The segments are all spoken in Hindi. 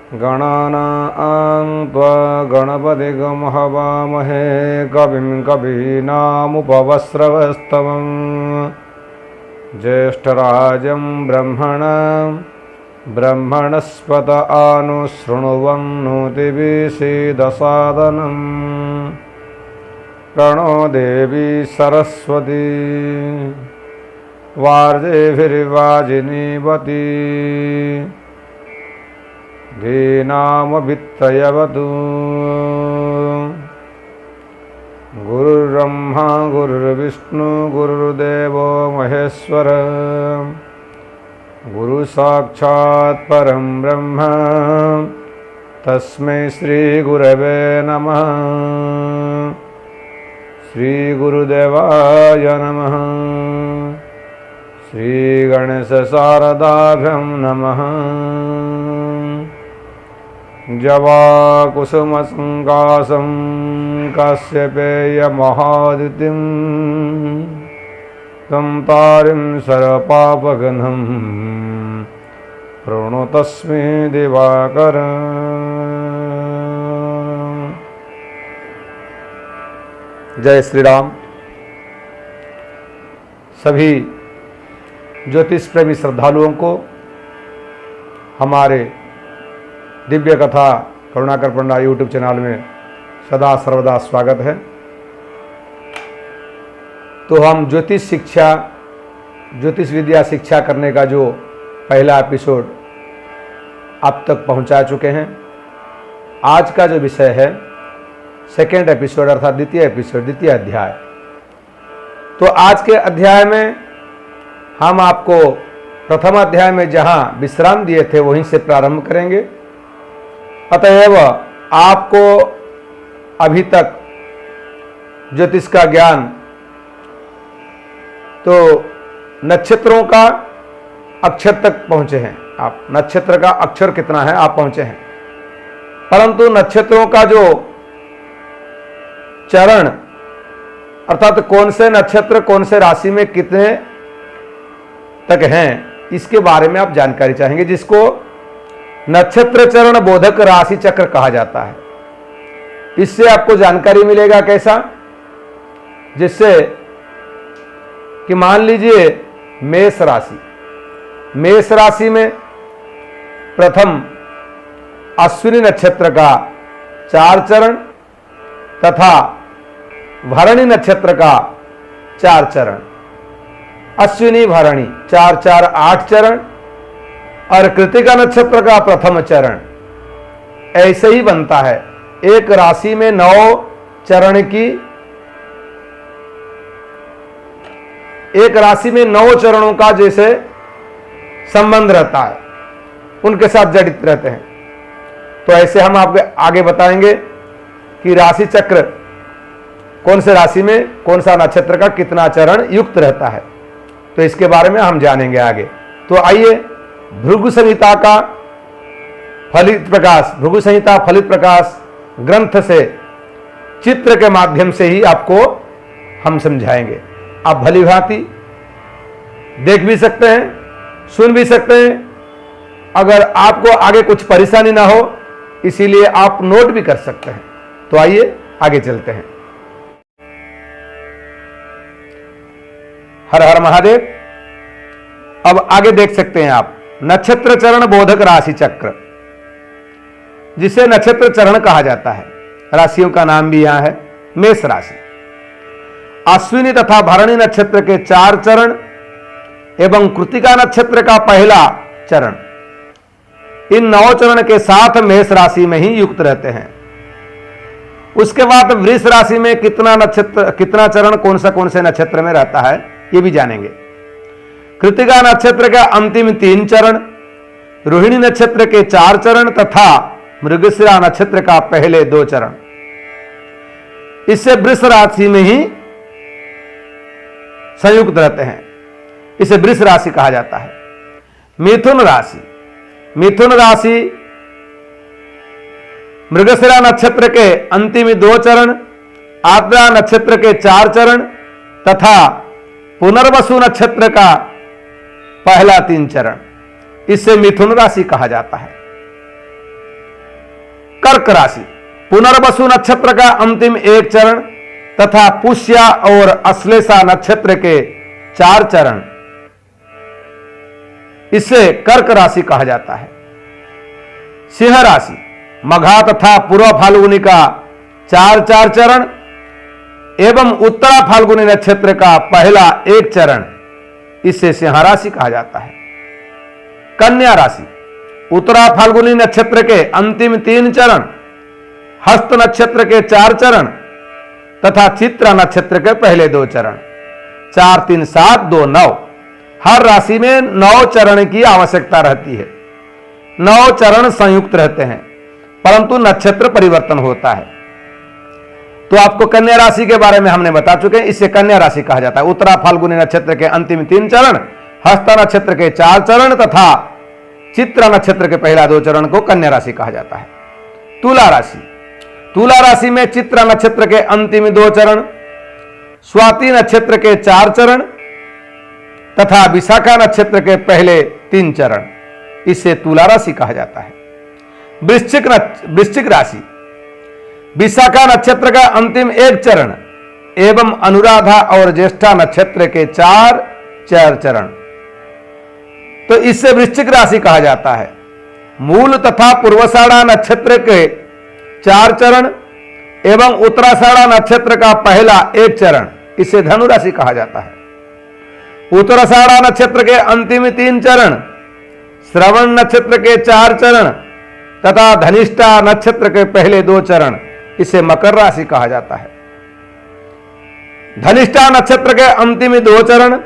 गणानां त्वा गणपतिगं हवामहे कविं कवीनामुपवस्रवस्तमं ज्येष्ठराजं ब्रह्मणस्पत आनुशृण्वन्नोतिभिः प्रणो देवी सरस्वती वार्जेभिर्वाजिनीवती धीनामभित्रयवतु। गुरुर्ब्रह्मा गुरुर्विष्णु गुरुर्देवो महेश्वर गुरु साक्षात् परं ब्रह्म तस्मै श्री गुरवे नमः। श्री गुरुदेवाय नमः। श्री गणेश शारदाभ्यां नमः। जवाकुसुमसङ्काशं काश्यपेयमहादितिं तं तारिं सर्वपापघ्नं प्रणतोऽस्मि दिवाकरम्। जय श्री राम। सभी ज्योतिष प्रेमी श्रद्धालुओं को हमारे दिव्य कथा करुणाकर पंडा यूट्यूब चैनल में सदा सर्वदा स्वागत है। तो हम ज्योतिष विद्या शिक्षा करने का जो पहला एपिसोड अब तक पहुंचा चुके हैं। आज का जो विषय है सेकेंड एपिसोड अर्थात द्वितीय अध्याय। तो आज के अध्याय में हम आपको प्रथम अध्याय में जहां विश्राम दिए थे वहीं से प्रारंभ करेंगे। अतएव आपको अभी तक ज्योतिष का ज्ञान तो नक्षत्रों का अक्षर तक पहुंचे हैं आप, नक्षत्र का अक्षर कितना है आप पहुंचे हैं, परंतु नक्षत्रों का जो चरण अर्थात कौन से नक्षत्र कौन से राशि में कितने तक हैं इसके बारे में आप जानकारी चाहेंगे, जिसको नक्षत्र चरण बोधक राशि चक्र कहा जाता है। इससे आपको जानकारी मिलेगा कैसा, जिससे कि मान लीजिए मेष राशि में प्रथम अश्विनी नक्षत्र का 4 चरण तथा भरणी नक्षत्र का 4 चरण, अश्विनी भरणी 4 8 चरण और कृतिका नक्षत्र का प्रथम चरण। ऐसे ही बनता है एक राशि में 9 चरण की, एक राशि में 9 चरणों का जैसे संबंध रहता है, उनके साथ जड़ित रहते हैं। तो ऐसे हम आपको आगे बताएंगे कि राशि चक्र कौन से राशि में कौन सा नक्षत्र का कितना चरण युक्त रहता है, तो इसके बारे में हम जानेंगे आगे। तो आइए भृगु संहिता फलित प्रकाश ग्रंथ से चित्र के माध्यम से ही आपको हम समझाएंगे। आप भली भांति देख भी सकते हैं, सुन भी सकते हैं। अगर आपको आगे कुछ परेशानी ना हो इसीलिए आप नोट भी कर सकते हैं। तो आइए आगे चलते हैं। हर हर महादेव। अब आगे देख सकते हैं आप नक्षत्र चरण बोधक राशि चक्र, जिसे नक्षत्र चरण कहा जाता है। राशियों का नाम भी यहां है मेष राशि। अश्विनी तथा भरणी नक्षत्र के 4 चरण एवं कृतिका नक्षत्र का पहला चरण, इन 9 चरण के साथ मेष राशि में ही युक्त रहते हैं। उसके बाद वृष राशि में कितना चरण कौन से नक्षत्र में रहता है ये भी जानेंगे। कृतिका नक्षत्र का अंतिम 3 चरण, रोहिणी नक्षत्र के 4 चरण तथा मृगशिरा नक्षत्र का पहले 2 चरण। इससे वृष राशि में ही संयुक्त रहते हैं, इसे वृष राशि कहा जाता है। मिथुन राशि मृगशिरा नक्षत्र के अंतिम 2 चरण, आद्रा नक्षत्र के 4 चरण तथा पुनर्वसु नक्षत्र का पहला 3 चरण, इससे मिथुन राशि कहा जाता है। कर्क राशि, पुनर्वसु नक्षत्र का अंतिम एक चरण तथा पुष्या और अश्लेषा नक्षत्र के 4 चरण, इसे कर्क राशि कहा जाता है। सिंह राशि, मघा तथा पूर्व फाल्गुनी का 4 चरण एवं उत्तरा फाल्गुनी नक्षत्र का पहला 1 चरण, इसे सिंह राशि कहा जाता है। कन्या राशि, उत्तरा फाल्गुनी नक्षत्र के अंतिम 3 चरण, हस्त नक्षत्र के 4 चरण तथा चित्रा नक्षत्र के पहले 2 चरण। 4 3 7 2 9, हर राशि में 9 चरण की आवश्यकता रहती है। 9 चरण संयुक्त रहते हैं परंतु नक्षत्र परिवर्तन होता है। तो आपको कन्या राशि के बारे में हमने बता चुके हैं, इससे कन्या राशि कहा जाता है। उत्तरा फाल्गुनी नक्षत्र के अंतिम 3 चरण, हस्ता नक्षत्र के 4 चरण तथा चित्रा नक्षत्र के पहला 2 चरण को कन्या राशि कहा जाता है। तुला राशि, तुला राशि में चित्रा नक्षत्र के अंतिम 2 चरण, स्वाति नक्षत्र के 4 चरण तथा विशाखा नक्षत्र के पहले 3 चरण, इसे तुला राशि कहा जाता है। वृश्चिक राशि, विशाखा नक्षत्र का अंतिम 1 चरण एवं अनुराधा और ज्येष्ठा नक्षत्र के 4 चरण, तो इससे वृश्चिक राशि कहा जाता है। मूल तथा पूर्वाषाढ़ा नक्षत्र के 4 चरण एवं उत्तराषाढ़ा नक्षत्र का पहला 1 चरण, इसे धनु राशि कहा जाता है। उत्तराषाढ़ा नक्षत्र के अंतिम 3 चरण, श्रवण नक्षत्र के 4 चरण तथा धनिष्ठा नक्षत्र के पहले 2 चरण, इसे मकर राशि कहा जाता है। धनिष्ठा नक्षत्र के अंतिम 2 चरण,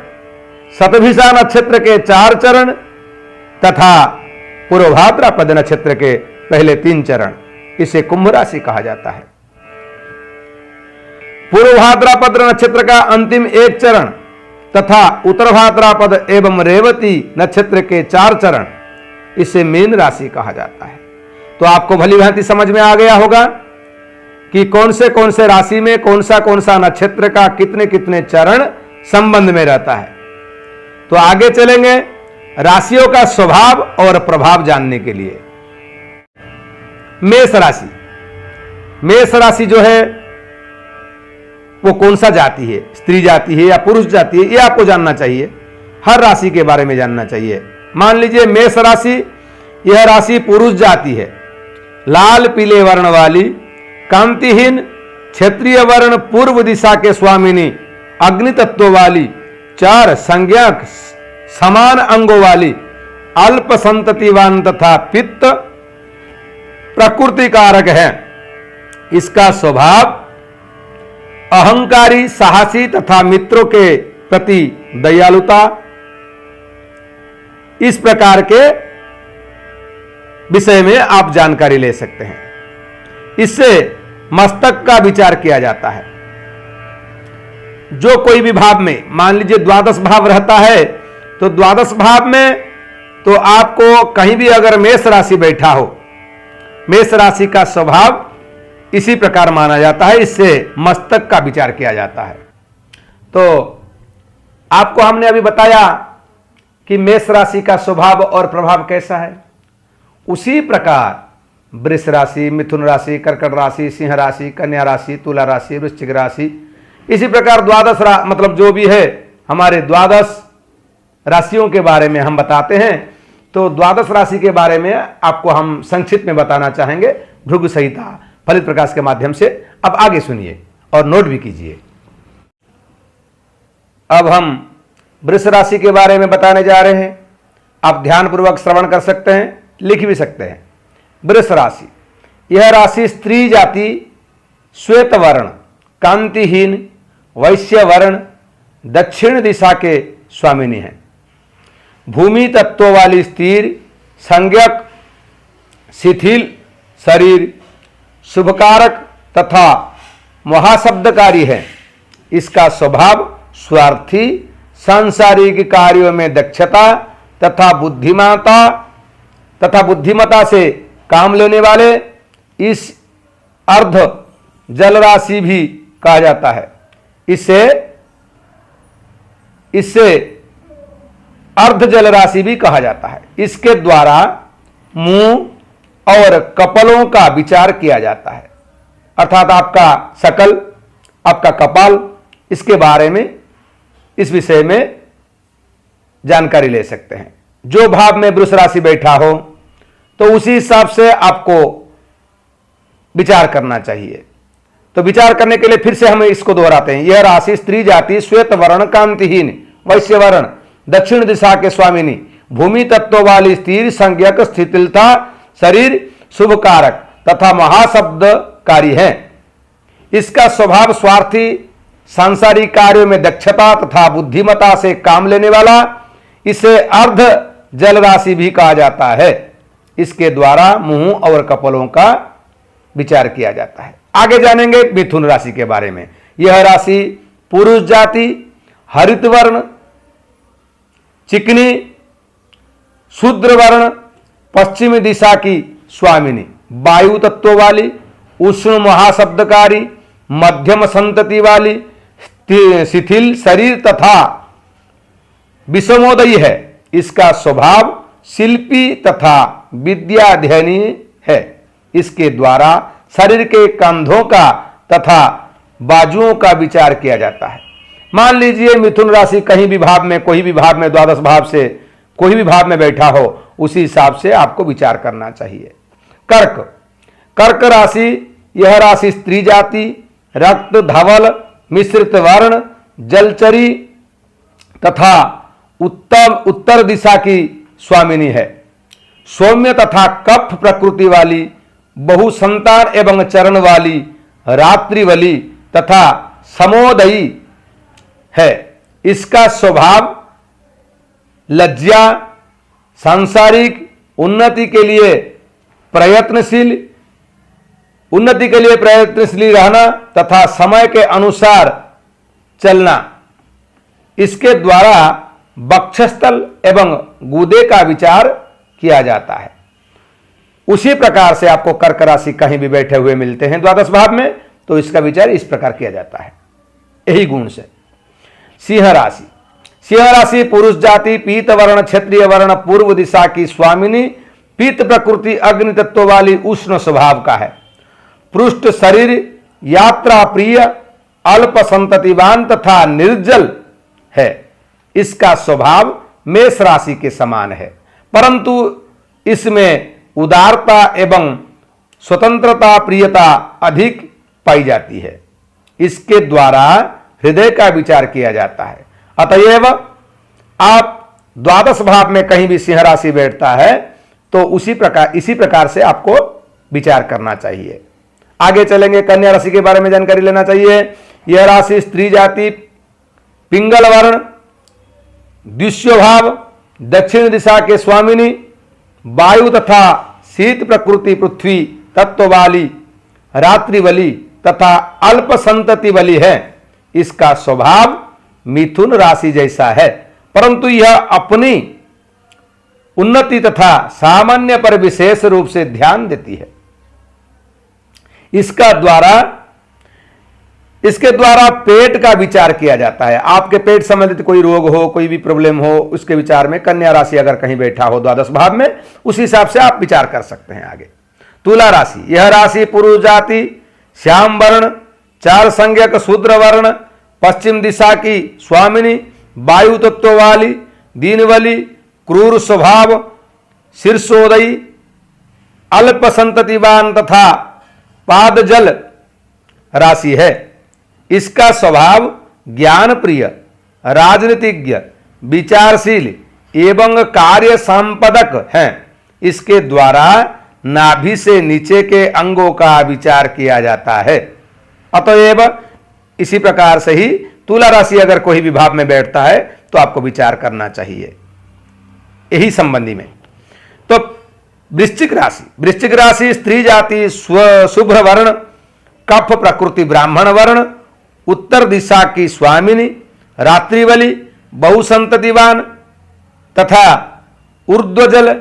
शतभिषा नक्षत्र के 4 चरण तथा पूर्वभाद्रपद नक्षत्र के पहले 3 चरण, इसे कुंभ राशि कहा जाता है। पूर्वभाद्रपद नक्षत्र का अंतिम 1 चरण तथा उत्तर भाद्रपद एवं रेवती नक्षत्र के 4 चरण, इसे मीन राशि कहा जाता है। तो आपको भली भांति समझ में आ गया होगा कि कौन से राशि में कौन सा नक्षत्र का कितने कितने चरण संबंध में रहता है। तो आगे चलेंगे राशियों का स्वभाव और प्रभाव जानने के लिए। मेष राशि, मेष राशि जो है वो कौन सा जाति है, स्त्री जाति है या पुरुष जाति है, ये आपको जानना चाहिए। हर राशि के बारे में जानना चाहिए। मान लीजिए मेष राशि, यह राशि पुरुष जाति है, लाल पीले वर्ण वाली, कांतिहीन, क्षेत्रीय वर्ण पूर्व दिशा के स्वामिनी, अग्नि तत्व वाली, 4 संज्ञक समान अंगों वाली, अल्प संततिवान तथा पित्त प्रकृति कारक है। इसका स्वभाव अहंकारी, साहसी तथा मित्रों के प्रति दयालुता, इस प्रकार के विषय में आप जानकारी ले सकते हैं। इससे मस्तक का विचार किया जाता है। जो कोई भी भाव में, मान लीजिए द्वादश भाव रहता है, तो द्वादश भाव में तो आपको कहीं भी अगर मेष राशि बैठा हो, मेष राशि का स्वभाव इसी प्रकार माना जाता है। इससे मस्तक का विचार किया जाता है। तो आपको हमने अभी बताया कि मेष राशि का स्वभाव और प्रभाव कैसा है। उसी प्रकार वृष राशि, मिथुन राशि, कर्कट राशि, सिंह राशि, कन्या राशि, तुला राशि, वृश्चिक राशि, इसी प्रकार द्वादश मतलब जो भी है हमारे द्वादश राशियों के बारे में हम बताते हैं। तो द्वादश राशि के बारे में आपको हम संक्षिप्त में बताना चाहेंगे भृगु संहिता फलित प्रकाश के माध्यम से। अब आगे सुनिए और नोट भी कीजिए। अब हम वृष राशि के बारे में बताने जा रहे हैं। आप ध्यानपूर्वक श्रवण कर सकते हैं, लिख भी सकते हैं। वृष राशि, यह राशि स्त्री जाति, श्वेत वर्ण, कांतिहीन, वैश्य वर्ण, दक्षिण दिशा के स्वामिनी है। भूमि तत्व वाली स्थिर, संज्ञक, शिथिल शरीर, शुभकारक तथा महाशब्दकारी है। इसका स्वभाव स्वार्थी, सांसारिक कार्यों में दक्षता तथा बुद्धिमता से काम लेने वाले। इस अर्ध जल राशि भी कहा जाता है। इससे अर्ध जल राशि भी कहा जाता है। इसके द्वारा मुंह और कपालों का विचार किया जाता है, अर्थात आपका शकल, आपका कपाल, इसके बारे में, इस विषय में जानकारी ले सकते हैं। जो भाव में वृष राशि बैठा हो तो उसी हिसाब से आपको विचार करना चाहिए। तो विचार करने के लिए फिर से हम इसको दोहराते हैं। यह राशि स्त्री जाति, श्वेत वर्ण, कांतिहीन, वैश्य वर्ण, दक्षिण दिशा के स्वामिनी, भूमि तत्व वाली, स्थिर, संज्ञक, स्थितिलता, शरीर, शुभ कारक तथा महाशब्दकारी है। इसका स्वभाव स्वार्थी, सांसारिक कार्यों में दक्षता तथा बुद्धिमता से काम लेने वाला। इसे अर्ध जल राशि भी कहा जाता है। इसके द्वारा मुंह और कपालों का विचार किया जाता है। आगे जानेंगे मिथुन राशि के बारे में। यह राशि पुरुष जाति, हरित वर्ण, चिकनी, शूद्र वर्ण, पश्चिमी दिशा की स्वामिनी, वायु तत्व वाली, उष्ण महाशब्दकारी, मध्यम संतति वाली, शिथिल शरीर तथा विषमोदयी है। इसका स्वभाव शिल्पी तथा विद्याध्ययनी है। इसके द्वारा शरीर के कंधों का तथा बाजुओं का विचार किया जाता है। मान लीजिए मिथुन राशि कहीं भी भाव में, कोई भी भाव में, द्वादश भाव से कोई भी भाव में बैठा हो, उसी हिसाब से आपको विचार करना चाहिए। कर्क, कर्क राशि, यह राशि स्त्री जाति, रक्त धवल, मिश्रित वर्ण, जलचरी तथा उत्तर दिशा की स्वामिनी है। सौम्य तथा कफ प्रकृति वाली, बहुसंतान एवं चरण वाली, रात्रिवली तथा समोदयी है। इसका स्वभाव लज्जा, सांसारिक उन्नति के लिए प्रयत्नशील रहना तथा समय के अनुसार चलना। इसके द्वारा वक्षस्थल एवं गुदे का विचार किया जाता है। उसी प्रकार से आपको कर्क राशि कहीं भी बैठे हुए मिलते हैं द्वादश भाव में, तो इसका विचार इस प्रकार किया जाता है, यही गुण से। सिंह राशि, सिंह राशि पुरुष जाति, पीत वर्ण, क्षत्रिय वर्ण, पूर्व दिशा की स्वामिनी, पीत प्रकृति, अग्नि तत्व वाली, उष्ण स्वभाव का है। पृष्ठ शरीर, यात्रा प्रिय, अल्प संततिवान तथा निर्जल है। इसका स्वभाव मेष राशि के समान है, परंतु इसमें उदारता एवं स्वतंत्रता प्रियता अधिक पाई जाती है। इसके द्वारा हृदय का विचार किया जाता है। अतएव आप द्वादश भाव में कहीं भी सिंह राशि बैठता है तो इसी प्रकार से आपको विचार करना चाहिए। आगे चलेंगे, कन्या राशि के बारे में जानकारी लेना चाहिए। यह राशि स्त्री जाति, पिंगल वर्ण, द्वितीय भाव, दक्षिण दिशा के स्वामिनी, वायु तथा शीत प्रकृति पृथ्वी तत्व वाली, रात्रिवली तथा अल्प संतति वाली है। इसका स्वभाव मिथुन राशि जैसा है, परंतु यह अपनी उन्नति तथा सामान्य पर विशेष रूप से ध्यान देती है। इसके द्वारा पेट का विचार किया जाता है। आपके पेट संबंधित कोई रोग हो, कोई भी प्रॉब्लम हो, उसके विचार में कन्या राशि अगर कहीं बैठा हो द्वादश भाव में, उस हिसाब से आप विचार कर सकते हैं। आगे तुला राशि, यह राशि पुरुष जाति, श्याम वर्ण, चार संज्ञक, शूद्र वर्ण, पश्चिम दिशा की स्वामिनी, वायु तत्व वाली, दीनवली, क्रूर स्वभाव, शीर्षोदयी, अल्प संततिवान तथा पादजल राशि है। इसका स्वभाव ज्ञान प्रिय, राजनीतिज्ञ, विचारशील एवं कार्य संपादक है। इसके द्वारा नाभि से नीचे के अंगों का विचार किया जाता है। अतएव इसी प्रकार से ही तुला राशि अगर कोई भी भाव में बैठता है तो आपको विचार करना चाहिए यही संबंधी में। तो वृश्चिक राशि, वृश्चिक राशि स्त्री जाति, शुभ्र वर्ण, कफ प्रकृति ब्राह्मण वर्ण, उत्तर दिशा की स्वामिनी, रात्रिवली, बहुसंततिवान तथा ऊर्ध्वजल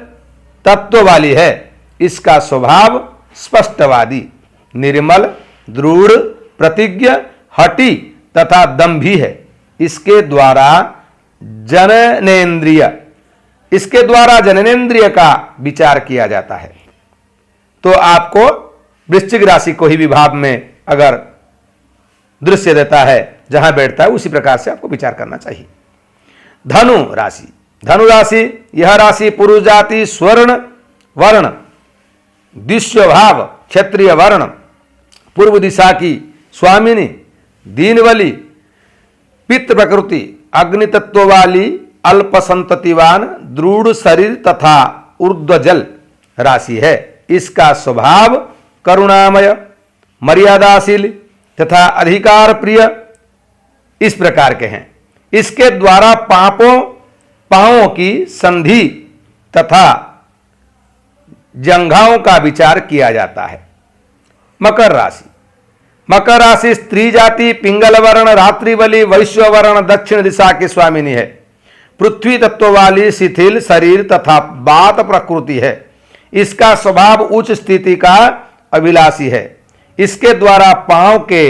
तत्व वाली है। इसका स्वभाव स्पष्टवादी, निर्मल, दृढ़ प्रतिज्ञ, हठी तथा दंभी है। इसके द्वारा जननेंद्रिय का विचार किया जाता है। तो आपको वृश्चिक राशि को ही विभाव में अगर दृश्य देता है, जहां बैठता है उसी प्रकार से आपको विचार करना चाहिए। धनु राशि, धनु राशि यह राशि पुरुष जाति स्वर्ण वर्ण दिश्य भाव क्षत्रिय वर्ण पूर्व दिशा की स्वामिनी दीनवली पित्त प्रकृति अग्नि तत्व वाली अल्प संततिवान दृढ़ शरीर तथा ऊर्ध्वजल राशि है। इसका स्वभाव करुणामय मर्यादाशील तथा अधिकार प्रिय इस प्रकार के हैं। इसके द्वारा पांवों की संधि तथा जंघाओं का विचार किया जाता है। मकर राशि, मकर राशि स्त्री जाति पिंगल वर्ण रात्रिबली वैश्य वर्ण दक्षिण दिशा की स्वामिनी है। पृथ्वी तत्व वाली शिथिल शरीर तथा वात प्रकृति है। इसका स्वभाव उच्च स्थिति का अभिलाषी है। इसके द्वारा पांव के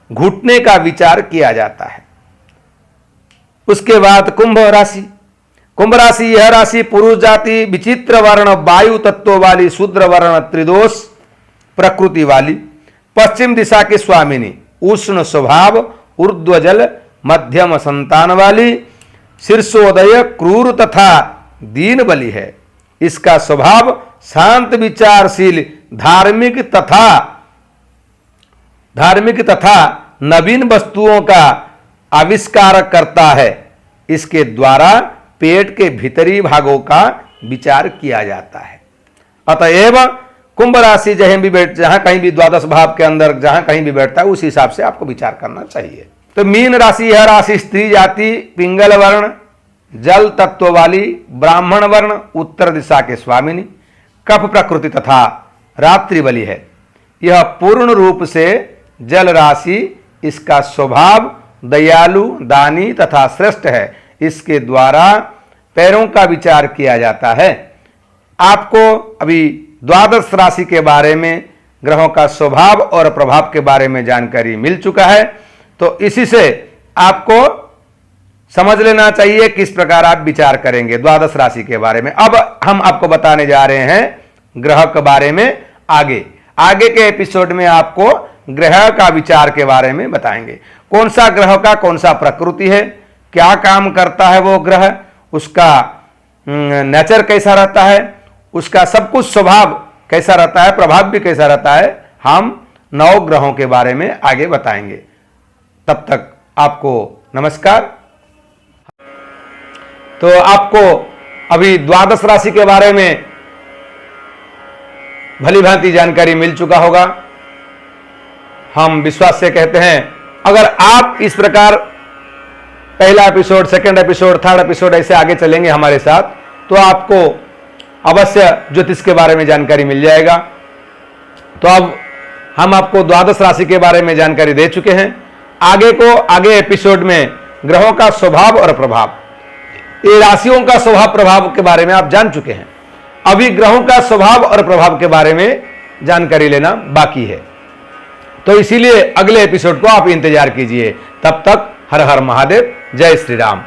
घुटने का विचार किया जाता है। उसके बाद कुंभ राशि, कुंभ राशि यह राशि पुरुष जाति विचित्र वर्ण वायु तत्व वाली शूद्र वर्ण त्रिदोष प्रकृति वाली पश्चिम दिशा की स्वामिनी उष्ण स्वभाव ऊर्ध्वजल मध्यम संतान वाली शीर्षोदय क्रूर तथा दीन बलि है। इसका स्वभाव शांत विचारशील धार्मिक तथा नवीन वस्तुओं का आविष्कार करता है। इसके द्वारा पेट के भीतरी भागों का विचार किया जाता है। अतएव कुंभ राशि जहां कहीं भी द्वादश भाव के अंदर जहां कहीं भी बैठता है उस हिसाब से आपको विचार करना चाहिए। तो मीन राशि यह राशि स्त्री जाति पिंगल वर्ण जल तत्व वाली ब्राह्मण वर्ण उत्तर दिशा के स्वामिनी कफ प्रकृति तथा रात्रि बलि है। यह पूर्ण रूप से जल राशि। इसका स्वभाव दयालु दानी तथा श्रेष्ठ है। इसके द्वारा पैरों का विचार किया जाता है। आपको अभी द्वादश राशि के बारे में ग्रहों का स्वभाव और प्रभाव के बारे में जानकारी मिल चुका है। तो इसी से आपको समझ लेना चाहिए किस प्रकार आप विचार करेंगे द्वादश राशि के बारे में। अब हम आपको बताने जा रहे हैं ग्रह के बारे में। आगे के एपिसोड में आपको ग्रह का विचार के बारे में बताएंगे। कौन सा ग्रह का कौन सा प्रकृति है, क्या काम करता है वो ग्रह, उसका नेचर कैसा रहता है, उसका सब कुछ स्वभाव कैसा रहता है, प्रभाव भी कैसा रहता है, हम 9 ग्रहों के बारे में आगे बताएंगे। तब तक आपको नमस्कार। तो आपको अभी द्वादश राशि के बारे में भली भांति जानकारी मिल चुका होगा। हम विश्वास से कहते हैं अगर आप इस प्रकार पहला episode, second episode, third episode ऐसे आगे चलेंगे हमारे साथ तो आपको अवश्य ज्योतिष के बारे में जानकारी मिल जाएगा। तो अब हम आपको द्वादश राशि के बारे में जानकारी दे चुके हैं। आगे एपिसोड में ग्रहों का स्वभाव और प्रभाव, ये राशियों का स्वभाव प्रभाव के बारे में आप जान चुके हैं। अभी ग्रहों का स्वभाव और प्रभाव के बारे में जानकारी लेना बाकी है। तो इसीलिए अगले एपिसोड को आप इंतजार कीजिए। तब तक हर हर महादेव, जय श्री राम।